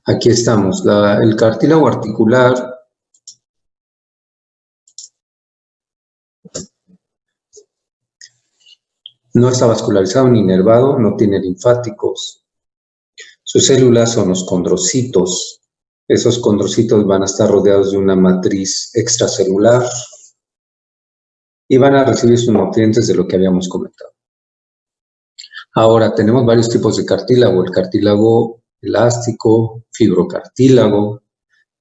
Aquí estamos. El cartílago articular no está vascularizado ni inervado, no tiene linfáticos. Sus células son los condrocitos. Esos condrocitos van a estar rodeados de una matriz extracelular y van a recibir sus nutrientes de lo que habíamos comentado. Ahora, tenemos varios tipos de cartílago. El cartílago elástico, fibrocartílago,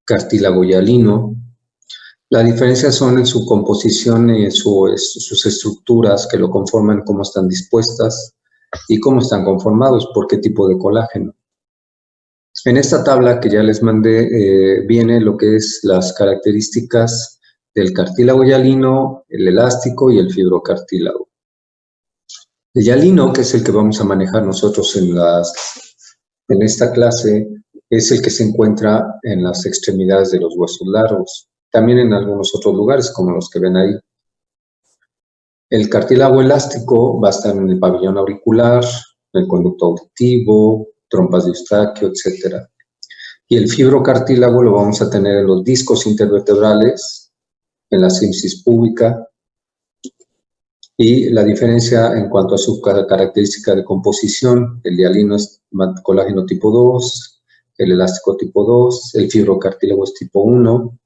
cartílago hialino. La diferencia son en su composición y en sus estructuras que lo conforman, cómo están dispuestas y cómo están conformados, por qué tipo de colágeno. En esta tabla que ya les mandé viene lo que es las características del cartílago hialino, el elástico y el fibrocartílago. El hialino, que es el que vamos a manejar nosotros en esta clase, es el que se encuentra en las extremidades de los huesos largos, también en algunos otros lugares, como los que ven ahí. El cartílago elástico va a estar en el pabellón auricular, en el conducto auditivo, trompas de Eustaquio, etc. Y el fibrocartílago lo vamos a tener en los discos intervertebrales, en la simsis púbica. Y la diferencia en cuanto a su característica de composición, el hialino es colágeno tipo 2, el elástico tipo 2, el fibrocartílago es tipo 1,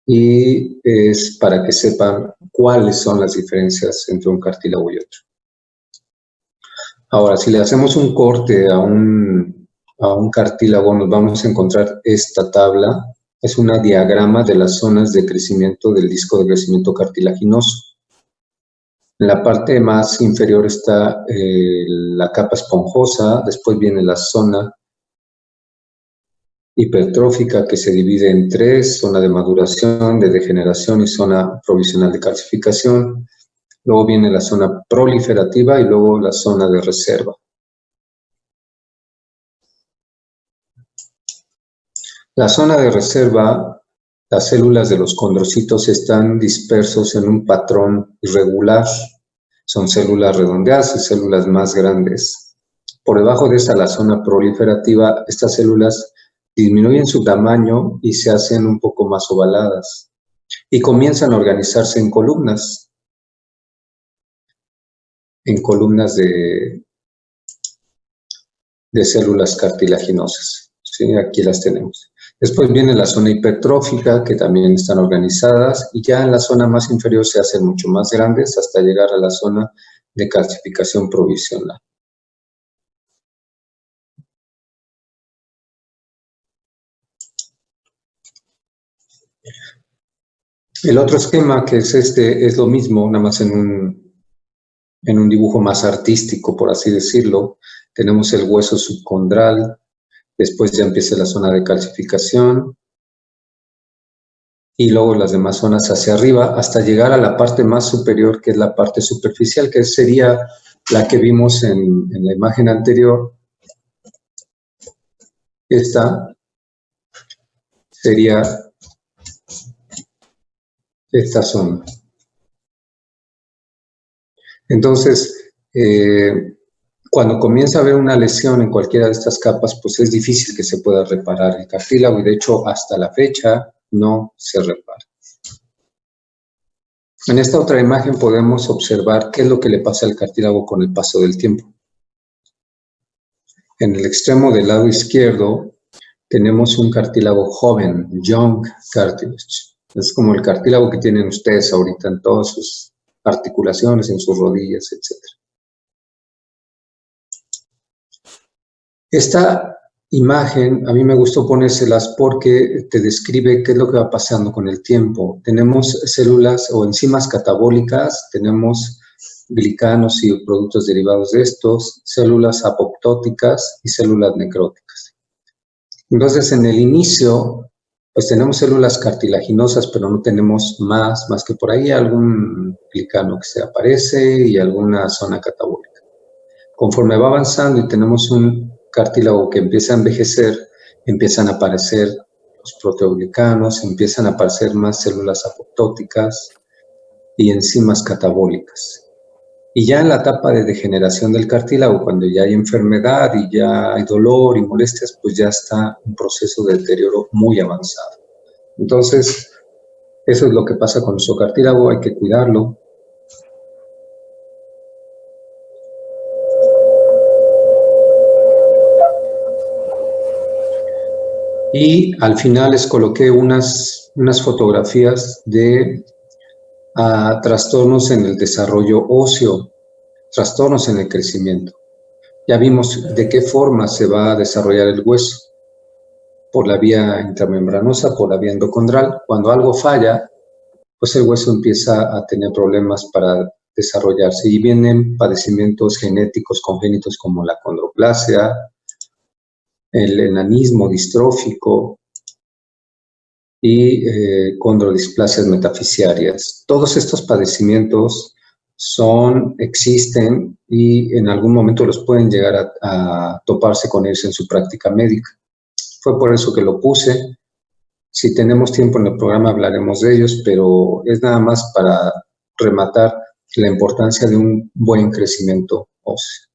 y es para que sepan cuáles son las diferencias entre un cartílago y otro. Ahora, si le hacemos un corte a un cartílago, nos vamos a encontrar esta tabla. Es un diagrama de las zonas de crecimiento del disco de crecimiento cartilaginoso. En la parte más inferior está la capa esponjosa, después viene la zona hipertrófica que se divide en tres: zona de maduración, de degeneración y zona provisional de calcificación. Luego viene la zona proliferativa y luego la zona de reserva. La zona de reserva, las células de los condrocitos están dispersos en un patrón irregular. Son células redondeadas y células más grandes. Por debajo de esta, la zona proliferativa, estas células disminuyen su tamaño y se hacen un poco más ovaladas y comienzan a organizarse en columnas de células cartilaginosas. ¿Sí? Aquí las tenemos. Después viene la zona hipertrófica, que también están organizadas, y ya en la zona más inferior se hacen mucho más grandes hasta llegar a la zona de calcificación provisional. El otro esquema, que es este, es lo mismo, nada más en un dibujo más artístico, por así decirlo. Tenemos el hueso subcondral, después ya empieza la zona de calcificación, y luego las demás zonas hacia arriba, hasta llegar a la parte más superior, que es la parte superficial, que sería la que vimos en la imagen anterior. Esta sería esta zona. Entonces, cuando comienza a haber una lesión en cualquiera de estas capas, pues es difícil que se pueda reparar el cartílago, y de hecho hasta la fecha no se repara. En esta otra imagen podemos observar qué es lo que le pasa al cartílago con el paso del tiempo. En el extremo del lado izquierdo tenemos un cartílago joven, young cartilage. Es como el cartílago que tienen ustedes ahorita en todas sus articulaciones, en sus rodillas, etc. Esta imagen a mí me gustó ponérselas porque te describe qué es lo que va pasando con el tiempo. Tenemos células o enzimas catabólicas, tenemos glicanos y productos derivados de estos, células apoptóticas y células necróticas. Entonces, en el inicio, pues tenemos células cartilaginosas, pero no tenemos más que por ahí algún glicano que se aparece y alguna zona catabólica. Conforme va avanzando y tenemos un cartílago que empieza a envejecer, empiezan a aparecer los proteoglicanos, empiezan a aparecer más células apoptóticas y enzimas catabólicas. Y ya en la etapa de degeneración del cartílago, cuando ya hay enfermedad y ya hay dolor y molestias, pues ya está un proceso de deterioro muy avanzado. Entonces, eso es lo que pasa con nuestro cartílago, hay que cuidarlo. Y al final les coloqué unas fotografías de trastornos en el desarrollo óseo, trastornos en el crecimiento. Ya vimos de qué forma se va a desarrollar el hueso, por la vía intramembranosa, por la vía endocondral. Cuando algo falla, pues el hueso empieza a tener problemas para desarrollarse y vienen padecimientos genéticos congénitos como la condroplasia, el enanismo distrófico y condrodisplasias metafisiarias. Todos estos padecimientos existen y en algún momento los pueden llegar a toparse con ellos en su práctica médica. Fue por eso que lo puse. Si tenemos tiempo en el programa hablaremos de ellos, pero es nada más para rematar la importancia de un buen crecimiento óseo.